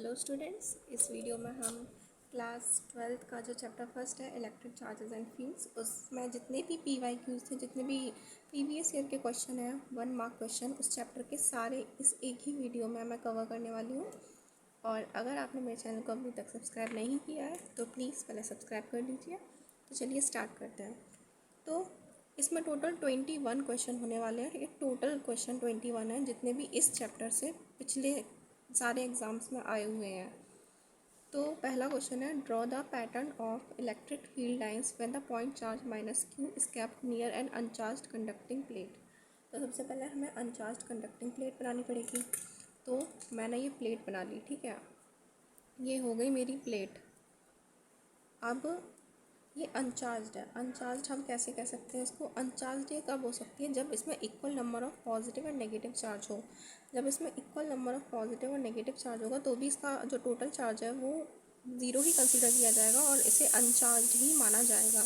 Hello students, इस video में हम क्लास 12th का जो चैप्टर फर्स्ट है इलेक्ट्रिक चार्जेस एंड फील्ड्स, उसमें जितने भी PYQs थे, जितने भी प्रीवियस ईयर के क्वेश्चन हैं 1 मार्क क्वेश्चन, उस चैप्टर के सारे इस एक ही वीडियो में मैं कवर करने वाली हूँ। और अगर आपने मेरे चैनल को अभी तक सब्सक्राइब नहीं किया है तो प्लीज़ पहले सब्सक्राइब कर लीजिए। तो चलिए स्टार्ट करते हैं। तो इसमें टोटल 21 क्वेश्चन होने वाले हैं। एक टोटल क्वेश्चन 21 है, जितने भी इस चैप्टर से पिछले सारे एग्ज़ाम्स में आए हुए हैं। तो पहला क्वेश्चन है, draw the pattern of electric field lines when the point charge -q is kept near an uncharged conducting plate. तो सबसे पहले हमें अनचार्ज्ड कंडक्टिंग प्लेट बनानी पड़ेगी। तो मैंने ये प्लेट बना ली, ठीक है, ये हो गई मेरी प्लेट। अब ये अनचार्ज्ड है। अनचार्ज्ड हम कैसे कह सकते हैं इसको? अनचार्ज्ड ये कब हो सकती है? जब इसमें equal number of positive and negative charge हो। जब इसमें इक्वल नंबर ऑफ पॉजिटिव और नेगेटिव चार्ज होगा तो भी इसका जो टोटल चार्ज है वो ज़ीरो ही कंसीडर किया जाएगा और इसे अनचार्ज्ड ही माना जाएगा।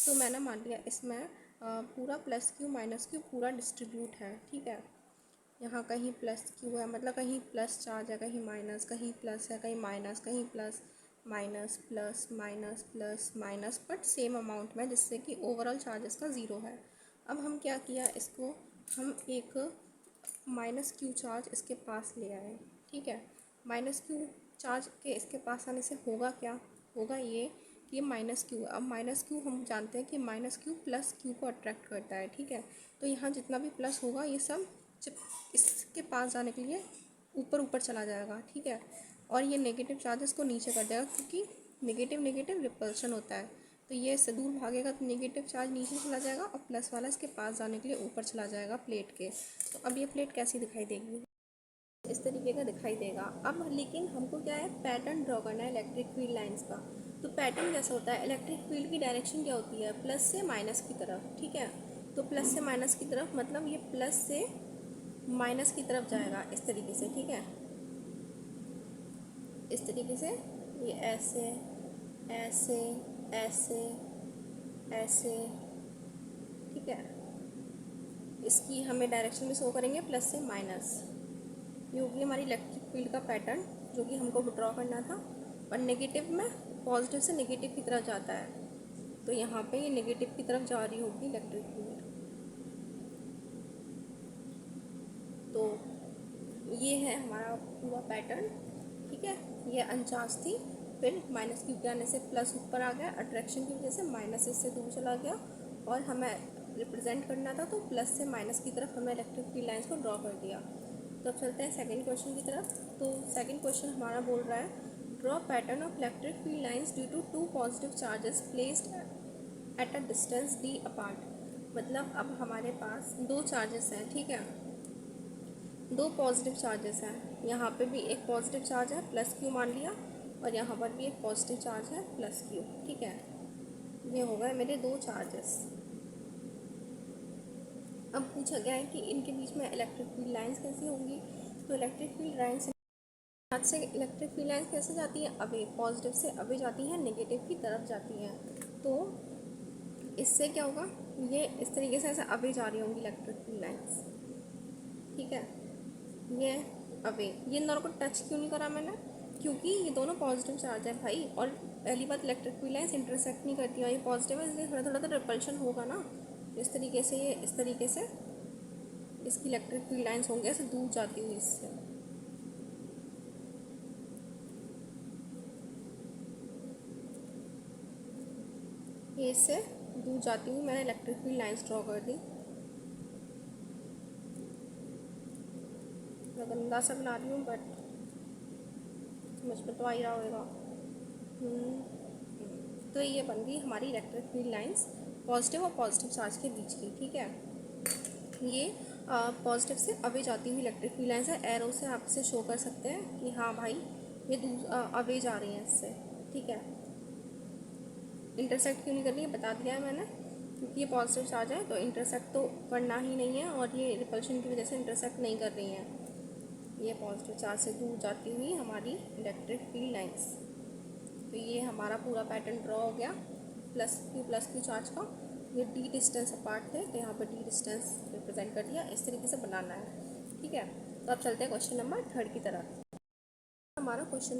तो मैंने मान लिया इसमें पूरा +q -q पूरा डिस्ट्रीब्यूट है, ठीक है। यहाँ कहीं +q है, मतलब कहीं प्लस चार्ज है, कहीं माइनस, कहीं प्लस है, कहीं माइनस, कहीं plus, minus plus minus plus minus, but same amount में, जिससे कि ओवरऑल चार्ज इसका ज़ीरो है। अब हम क्या किया, इसको हम एक -q चार्ज इसके पास ले आए, ठीक है। -q चार्ज के इसके पास आने से होगा क्या? होगा ये कि -q, अब -q हम जानते हैं कि -q प्लस q को अट्रैक्ट करता है, ठीक है। तो यहाँ जितना भी प्लस होगा ये सब जब इसके पास जाने के लिए ऊपर ऊपर चला जाएगा, ठीक है। और ये नेगेटिव चार्जेस को नीचे कर देगा, क्योंकि नेगेटिव नेगेटिव रिपल्शन होता है। तो ये इससे दूर भागेगा तो नेगेटिव चार्ज नीचे चला जाएगा और प्लस वाला इसके पास जाने के लिए ऊपर चला जाएगा प्लेट के। तो अब ये प्लेट कैसी दिखाई देगी? इस तरीके का दिखाई देगा। अब लेकिन हमको क्या है, पैटर्न ड्रॉ करना है इलेक्ट्रिक फील्ड लाइंस का। तो पैटर्न कैसा होता है? इलेक्ट्रिक फील्ड की डायरेक्शन क्या होती है? प्लस से माइनस की तरफ, ठीक है। तो प्लस से माइनस की तरफ मतलब ये प्लस से माइनस की तरफ जाएगा, इस तरीके से, ठीक है। इस तरीके से ये ऐसे ऐसे ऐसे ऐसे, ठीक है। इसकी हमें डायरेक्शन भी शो करेंगे, प्लस से माइनस। ये होगी हमारी इलेक्ट्रिक फील्ड का पैटर्न जो कि हमको ड्रॉ करना था। और नेगेटिव में पॉजिटिव से नेगेटिव की तरफ जाता है, तो यहाँ पे ये नेगेटिव की तरफ जा रही होगी इलेक्ट्रिक फील्ड। तो ये है हमारा पूरा पैटर्न, ठीक है। ये अनचार्ज थी, फिर -q के आने से प्लस ऊपर आ गया, अट्रैक्शन की वजह से माइनस इससे दूर चला गया, और हमें रिप्रेजेंट करना था तो प्लस से माइनस की तरफ हमने इलेक्ट्रिक फील्ड लाइंस को ड्रॉ कर दिया। तो अब चलते हैं सेकंड क्वेश्चन की तरफ। तो सेकंड क्वेश्चन हमारा बोल रहा है, draw pattern of electric field lines due to 2 positive charges placed at a distance d apart. मतलब अब हमारे पास दो चार्जेस हैं, ठीक है, दो पॉजिटिव चार्जेस हैं। यहाँ पे भी एक पॉजिटिव चार्ज है +q मान लिया, और यहाँ पर भी एक पॉजिटिव चार्ज है +q, ठीक है। ये हो गए मेरे दो चार्जेस। अब पूछा गया है कि इनके बीच में इलेक्ट्रिक फील्ड लाइंस कैसी होंगी। तो इलेक्ट्रिक फील्ड लाइंस से इलेक्ट्रिक फील्ड लाइंस कैसे जाती है? अवे, पॉजिटिव से अवे जाती हैं, नेगेटिव की तरफ जाती हैं। तो इससे क्या होगा, ये इस तरीके से ऐसे अवे जा रही होंगी इलेक्ट्रिक फील्ड लाइंस, ठीक है। ये अवे, ये दोनों को टच क्यों नहीं करा मैंने? क्योंकि ये दोनों पॉजिटिव चार्ज है भाई, और पहली बात इलेक्ट्रिक फील्ड लाइंस इंटरसेक्ट नहीं करती है, ये पॉजिटिव है, इसलिए थोड़ा थोड़ा तो रिपल्शन होगा ना। इस तरीके से ये इस तरीके से इसकी इलेक्ट्रिक फील्ड लाइंस होंगे ऐसे दूर जाती हुई इससे। ये इससे दूर जाती हुई मैंने इलेक्ट्रिक फील्ड लाइंस ड्रॉ कर दी। मैं गंदा सा बना रही हूँ, बट समझ में तो आ ही रहा होगा। तो ये बन गई हमारी इलेक्ट्रिक फील्ड लाइंस पॉजिटिव और पॉजिटिव चार्ज के बीच की, ठीक है। ये पॉजिटिव से अवे जाती हुई इलेक्ट्रिक फील्ड लाइंस है। एरो से आप इसे शो कर सकते हैं कि हाँ भाई ये अवे जा रही हैं इससे, ठीक है। इंटरसेक्ट क्यों नहीं करनी है बता दिया है मैंने, क्योंकि ये पॉजिटिव चार्ज है तो इंटरसेक्ट तो करना ही नहीं है, और ये रिपल्शन की वजह से इंटरसेक्ट नहीं कर रही हैं। ये पॉजिटिव चार्ज से दूर जाती हुई हमारी इलेक्ट्रिक फील्ड लाइंस। तो ये हमारा पूरा पैटर्न ड्रॉ हो गया +q चार्ज का। ये d डिस्टेंस अपार्ट थे तो यहाँ पर d डिस्टेंस रिप्रेजेंट कर दिया, इस तरीके से बनाना है, ठीक है। तो अब चलते हैं क्वेश्चन नंबर 3 की तरफ। हमारा क्वेश्चन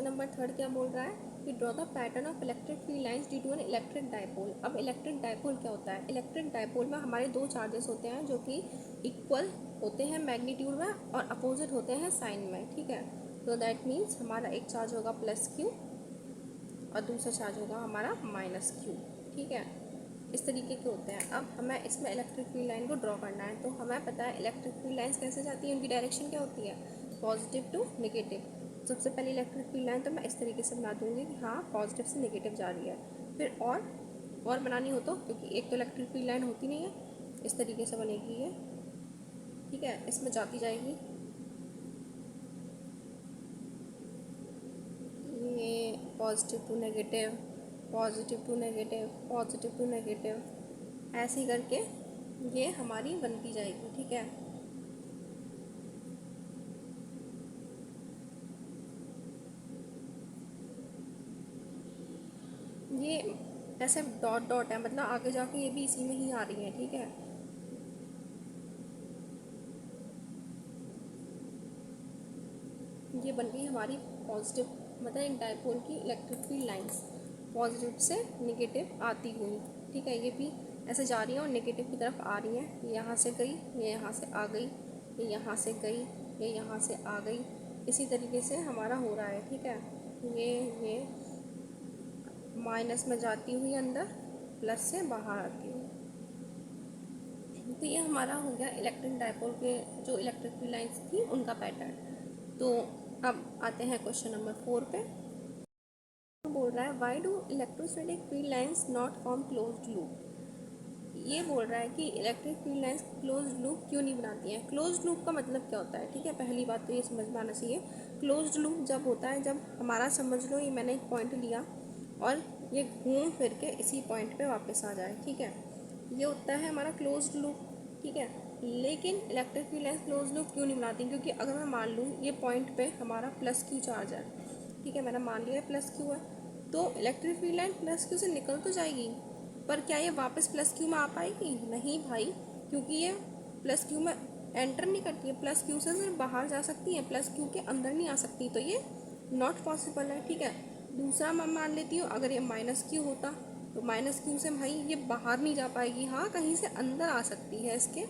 नंबर थर्ड क्या बोल रहा है कि draw the pattern of electric field lines due to an electric dipole. अब इलेक्ट्रिक डायपोल क्या होता है? इलेक्ट्रिक डायपोल में हमारे दो चार्जेस होते हैं जो कि इक्वल होते हैं मैग्नीट्यूड में और अपोजिट होते हैं साइन में, ठीक है। तो दैट मीन्स हमारा एक चार्ज होगा प्लस क्यू और दूसरा चार्ज होगा हमारा माइनस क्यू, ठीक है। इस तरीके के होते हैं। अब हमें इसमें इलेक्ट्रिक फील्ड लाइन को ड्रॉ करना है, तो हमें पता है इलेक्ट्रिक फील्ड लाइंस कैसे जाती है, उनकी डायरेक्शन क्या होती है, पॉजिटिव टू नेगेटिव। सबसे पहले इलेक्ट्रिक फील्ड लाइन तो मैं इस तरीके से बना दूंगी कि हाँ पॉजिटिव से नेगेटिव जा रही है। फिर और बनानी हो तो, क्योंकि एक तो इलेक्ट्रिक फील्ड लाइन होती नहीं है, इस तरीके से बनेगी ये, ठीक है। इसमें जाती जाएगी ये positive to negative, positive to negative, positive to negative, ऐसे ही करके ये हमारी बनती जाएगी, ठीक है। ये ऐसे डॉट डॉट है, मतलब आगे जाके ये भी इसी में ही आ रही है, ठीक है। ये बन गई हमारी पॉजिटिव, मतलब एक डायपोल की इलेक्ट्रिक फील्ड लाइंस पॉजिटिव से नेगेटिव आती हुई, ठीक है। ये भी ऐसे जा रही है और नेगेटिव की तरफ आ रही है। ये यहाँ से गई, ये यहाँ से आ गई, ये यहाँ से गई, ये यहाँ से आ गई, इसी तरीके से हमारा हो रहा है, ठीक है। ये माइनस में जाती हुई अंदर, प्लस से बाहर आती हुई। तो ये हमारा हो गया इलेक्ट्रिक डायपोल के जो इलेक्ट्रिक फील्ड लाइंस थी उनका पैटर्न। तो अब आते हैं क्वेश्चन नंबर 4 पे। बोल रहा है why do electrostatic field lines not form closed loop. ये बोल रहा है कि electric field lines closed loop क्यों नहीं बनाती हैं। क्लोज्ड लूप का मतलब क्या होता है, ठीक है। पहली बात तो ये समझ में आना चाहिए, क्लोज्ड लूप जब होता है जब हमारा, समझ लो ये मैंने एक पॉइंट लिया और ये घूम फिर के इसी पॉइंट पे वापस आ जाए, ठीक है। ये होता है हमारा क्लोज्ड लूप, ठीक है। लेकिन electric field lines closed loop क्यों नहीं बनाती, क्योंकि अगर मैं मान लूँ ये पॉइंट पे हमारा प्लस क्यू चार्ज है, ठीक है, मैंने मान लिया प्लस क्यू है, तो electric field line plus Q से निकल तो जाएगी, पर क्या ये वापस प्लस क्यू में आ पाएगी? नहीं भाई, क्योंकि ये प्लस क्यू में एंटर नहीं करती है, प्लस क्यू से सिर्फ बाहर जा सकती है, प्लस क्यू के अंदर नहीं आ सकती, तो ये नॉट पॉसिबल है, ठीक है। दूसरा मैं मान लेती हूँ अगर ये माइनस क्यू होता तो माइनस क्यू से भाई ये बाहर नहीं जा पाएगी, हाँ कहीं से अंदर आ सकती है इसके,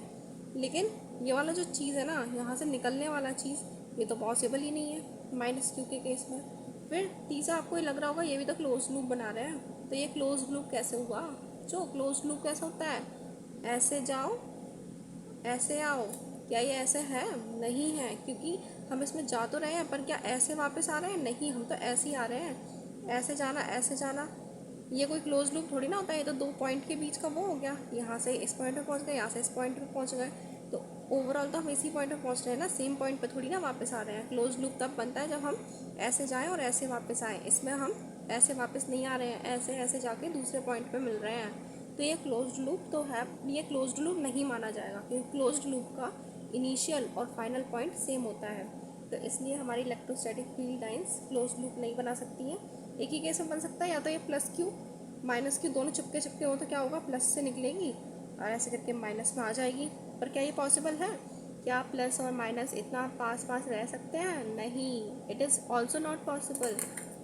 लेकिन ये वाला जो चीज़ है ना यहाँ से निकलने वाला चीज़, ये तो पॉसिबल ही नहीं है माइनस क्यू के केस में। फिर तीसरा आपको ये लग रहा होगा ये भी तो क्लोज लूप बना रहे हैं, तो ये क्लोज लूप कैसे हुआ? जो क्लोज लूप कैसा होता है, ऐसे जाओ ऐसे आओ, क्या ये ऐसे है? नहीं है, क्योंकि हम इसमें जा तो रहे हैं पर क्या ऐसे वापस आ रहे हैं? नहीं, हम तो ऐसे ही आ रहे हैं, ऐसे जाना ऐसे जाना। ये कोई क्लोज लूप थोड़ी ना होता है, ये तो दो पॉइंट के बीच का वो हो गया, यहाँ से इस पॉइंट पे पहुँच गए, यहाँ से इस पॉइंट पे पहुँच गए, तो ओवरऑल तो हम इसी पॉइंट पे पहुँच रहे हैं ना, सेम पॉइंट पे थोड़ी ना वापस आ रहे हैं। क्लोज लूप तब बनता है जब हम ऐसे जाएँ और ऐसे वापस आएँ, इसमें हम ऐसे वापस नहीं आ रहे हैं, ऐसे ऐसे जाके दूसरे पॉइंट पे मिल रहे हैं, तो ये क्लोज्ड लूप तो है, ये क्लोज्ड लूप नहीं माना जाएगा, क्योंकि क्लोज्ड लूप का इनिशियल और फाइनल पॉइंट सेम होता है, तो इसलिए हमारी electrostatic field lines closed loop नहीं बना सकती हैं। एक ही केस में बन सकता है, या तो ये प्लस क्यू माइनस क्यू दोनों चिपके चिपके हो तो क्या होगा, प्लस से निकलेगी और ऐसे करके माइनस में आ जाएगी, पर क्या ये पॉसिबल है? क्या प्लस और माइनस इतना पास पास रह सकते हैं? नहीं, it is also not possible,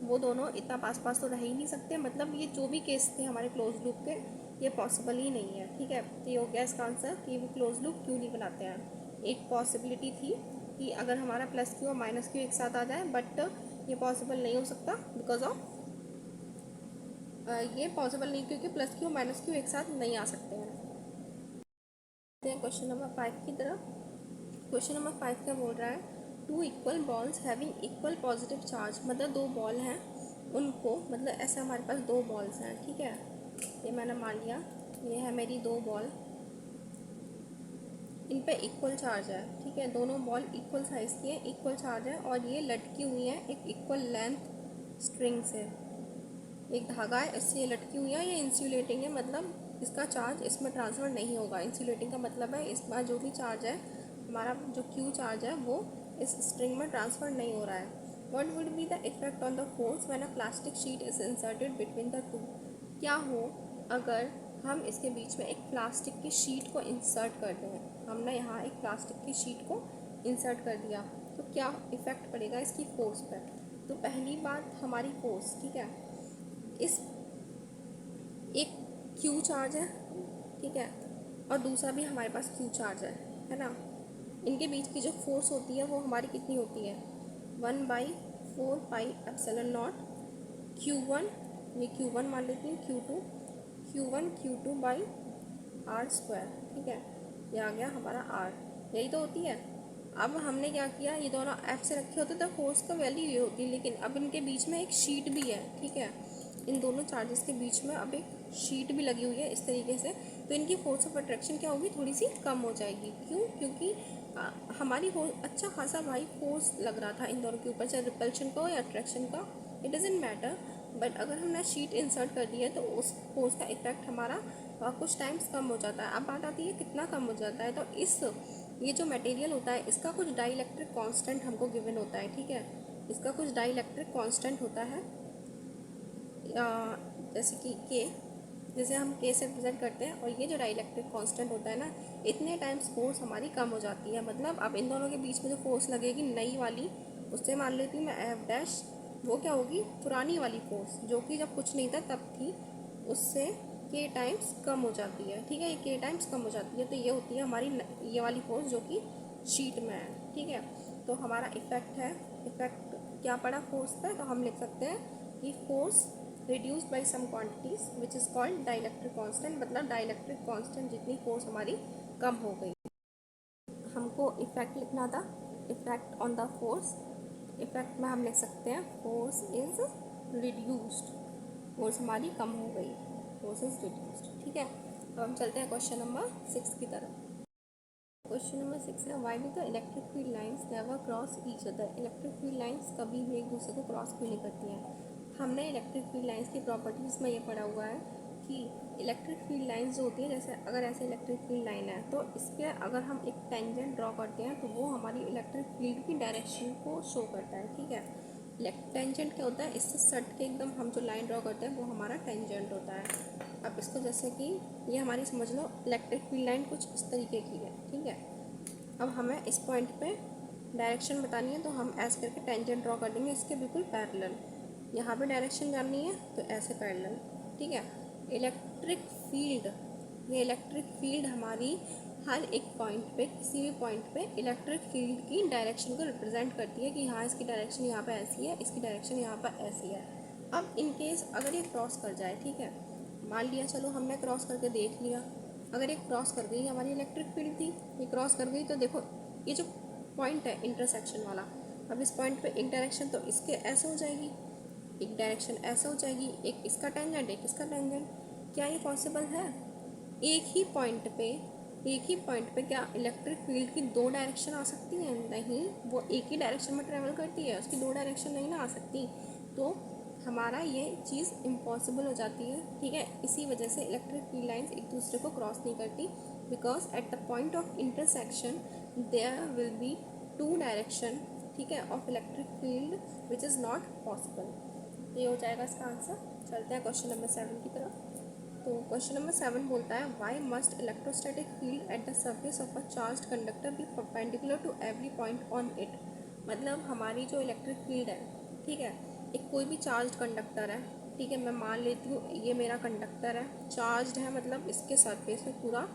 वो दोनों इतना पास पास तो रह ही नहीं सकते, मतलब ये जो भी केस थे हमारे क्लोज लूप के ये पॉसिबल ही नहीं है, ठीक है। तो ये हो गया इसका आंसर कि वो क्लोज लूप क्यों नहीं बनाते हैं। एक पॉसिबिलिटी थी कि अगर हमारा प्लस क्यू और माइनस क्यू एक साथ आ जाए, बट ये पॉसिबल नहीं हो सकता बिकॉज ऑफ ये पॉसिबल नहीं, क्योंकि प्लस क्यू माइनस क्यू एक साथ नहीं आ सकते हैं। क्वेश्चन नंबर 5 की तरफ। क्वेश्चन नंबर 5 क्या बोल रहा है, two equal balls having equal positive charge, मतलब दो बॉल हैं उनको, मतलब ऐसे हमारे पास दो बॉल्स हैं, ठीक है। ये मैंने मान लिया, ये है मेरी दो बॉल, इन पे इक्वल चार्ज है, ठीक है। दोनों बॉल इक्वल साइज़ की है, इक्वल चार्ज है, और ये लटकी हुई है एक इक्वल लेंथ स्ट्रिंग से, एक धागा है इससे ये लटकी हुई है, ये इंसुलेटिंग है, मतलब इसका चार्ज इसमें ट्रांसफ़र नहीं होगा। इंसुलेटिंग का मतलब है इसमें जो भी चार्ज है, हमारा जो क्यू चार्ज है वो इस स्ट्रिंग में ट्रांसफ़र नहीं हो रहा है। What would be the effect on the force when a plastic sheet is inserted between the two. क्या हो अगर हम इसके बीच में एक प्लास्टिक की शीट को इंसर्ट कर दें। हमने यहाँ एक प्लास्टिक की शीट को इंसर्ट कर दिया, तो क्या इफ़ेक्ट पड़ेगा इसकी फोर्स पर। तो पहली बात हमारी फोर्स, ठीक है, इस एक क्यू चार्ज है, ठीक है, और दूसरा भी हमारे पास क्यू चार्ज है ना। इनके बीच की जो फोर्स होती है वो हमारी कितनी होती है, 1/4πε0 Q1, ये Q1 मान लेती हूँ, Q2 बाई R², ठीक है, ये आ गया हमारा R, यही तो होती है। अब हमने क्या किया, ये दोनों F से रखे होते तो फोर्स का वैल्यू ये होती है, लेकिन अब इनके बीच में एक शीट भी है, ठीक है, इन दोनों चार्जेस के बीच में अब एक शीट भी लगी हुई है इस तरीके से। तो इनकी फोर्स ऑफ अट्रैक्शन क्या होगी, थोड़ी सी कम हो जाएगी। क्यों? क्योंकि हमारी अच्छा खासा भाई फोर्स लग रहा था इन दोनों के ऊपर, चाहे रिपल्शन का हो या अट्रैक्शन का, इट डजेंट मैटर। बट अगर हमने शीट इंसर्ट कर दी है तो उस फोर्स का इफेक्ट हमारा कुछ टाइम्स कम हो जाता है। अब बात आती है कितना कम हो जाता है, तो ये जो मटेरियल होता है इसका कुछ डाइलेक्ट्रिक कांस्टेंट हमको गिवन होता है, ठीक है, इसका कुछ डाइलेक्ट्रिक कांस्टेंट होता है, जैसे कि के, जैसे हम के से रिप्रेजेंट करते हैं, और ये जो डाइलेक्ट्रिक कांस्टेंट होता है ना, इतने टाइम्स फोर्स हमारी कम हो जाती है। मतलब अब इन दोनों के बीच में जो फोर्स लगेगी नई वाली, उससे मान लेती हूँ मैं एफ डैश, वो क्या होगी, पुरानी वाली फोर्स जो कि जब कुछ नहीं था तब थी, उससे के टाइम्स कम हो जाती है, ठीक है, ये के टाइम्स कम हो जाती है। तो ये होती है हमारी ये वाली फोर्स जो कि शीट में है, ठीक है। तो हमारा इफेक्ट है, इफेक्ट क्या पड़ा फोर्स पे, तो हम लिख सकते हैं कि force reduced by some quantities which is called dielectric constant, मतलब डाइलेक्ट्रिक कांस्टेंट जितनी फोर्स हमारी कम हो गई। हमको इफेक्ट लिखना था, effect on the force, effect में हम लिख सकते हैं फोर्स इज रिड्यूस्ड, फोर्स हमारी कम हो गई, फोर्स इज रिड्यूस्ड, ठीक है। अब हम चलते हैं क्वेश्चन नंबर 6 की तरफ। क्वेश्चन नंबर 6 है, why do the electric field lines never cross each other. Electric field lines कभी भी एक दूसरे को क्रॉस क्यों नहीं करती हैं। हमने इलेक्ट्रिक फील्ड लाइंस की प्रॉपर्टीज़ में ये पढ़ा हुआ है कि इलेक्ट्रिक फील्ड लाइंस जो होती है, जैसे अगर ऐसे इलेक्ट्रिक फील्ड लाइन है तो इसके अगर हम एक टेंजेंट ड्रॉ करते हैं तो वो हमारी इलेक्ट्रिक फील्ड की डायरेक्शन को शो करता है, ठीक है। टेंजेंट क्या होता है, इससे सट के एकदम हम जो लाइन ड्रॉ करते हैं वो हमारा टेंजेंट होता है। अब इसको जैसे कि ये हमारी समझ लो इलेक्ट्रिक फील्ड लाइन कुछ इस तरीके की है, ठीक है। अब हमें इस पॉइंट पे डायरेक्शन बतानी है तो हम ऐसे करके टेंजेंट ड्रॉ कर देंगे इसके बिल्कुल पैरेलल। यहाँ पे डायरेक्शन जाननी है तो ऐसे पैरेलल, ठीक है। इलेक्ट्रिक फील्ड, ये इलेक्ट्रिक फील्ड हमारी हर एक पॉइंट पे, किसी भी पॉइंट पे इलेक्ट्रिक फील्ड की डायरेक्शन को रिप्रेजेंट करती है कि हाँ इसकी डायरेक्शन यहाँ पे ऐसी है, इसकी डायरेक्शन यहाँ पर ऐसी है। अब इन केस अगर ये क्रॉस कर जाए, ठीक है, मान लिया चलो हमने क्रॉस करके देख लिया, अगर ये क्रॉस कर गई, हमारी इलेक्ट्रिक फील्ड थी, ये क्रॉस कर गई, तो देखो ये जो पॉइंट है इंटरसेक्शन वाला, अब इस पॉइंट पे एक डायरेक्शन तो इसके ऐसे हो जाएगी, एक डायरेक्शन ऐसे हो जाएगी, एक इसका टेंजेंट एक इसका टेंजेंट। क्या ये पॉसिबल है? एक ही पॉइंट पे क्या इलेक्ट्रिक फील्ड की दो डायरेक्शन आ सकती हैं? नहीं, वो एक ही डायरेक्शन में ट्रेवल करती है, उसकी दो डायरेक्शन नहीं ना आ सकती। तो हमारा ये चीज़ इम्पॉसिबल हो जाती है, ठीक है। इसी वजह से इलेक्ट्रिक फील्ड लाइंस एक दूसरे को क्रॉस नहीं करती, because at the point of intersection there will be two direction, ठीक है, of electric field which is not possible. ये हो जाएगा इसका आंसर। चलते हैं क्वेश्चन नंबर 7 की तरफ। तो क्वेश्चन नंबर 7 बोलता है, why must electrostatic field at the surface of a charge conductor be perpendicular to every point on it. मतलब हमारी जो इलेक्ट्रिक फील्ड है, ठीक है, एक कोई भी चार्ज कंडक्टर है, ठीक है, मैं मान लेती हूँ ये मेरा कंडक्टर है, चार्ज है, मतलब इसके सरफेस में पूरा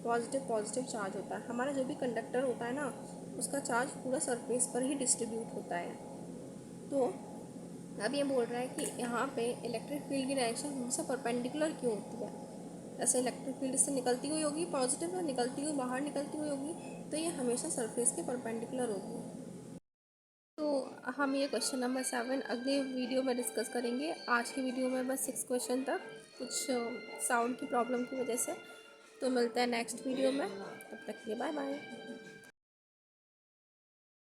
पॉजिटिव चार्ज होता है। हमारा जो भी कंडक्टर होता है ना, उसका चार्ज पूरा सरफेस पर ही डिस्ट्रीब्यूट होता है। तो अब ये बोल रहा है कि यहाँ पे इलेक्ट्रिक फील्ड की डायरेक्शन हमेशा परपेंडिकुलर क्यों होती है। ऐसे इलेक्ट्रिक फील्ड से निकलती हुई होगी पॉजिटिव, में निकलती हुई बाहर निकलती हुई होगी, तो ये हमेशा सरफेस के परपेंडिकुलर होगी। तो हम ये क्वेश्चन नंबर 7 अगले वीडियो में डिस्कस करेंगे। आज की वीडियो में बस 6 क्वेश्चन तक, कुछ साउंड की प्रॉब्लम की वजह से। तो मिलते हैं नेक्स्ट वीडियो में, तब तक के लिए बाय बाय।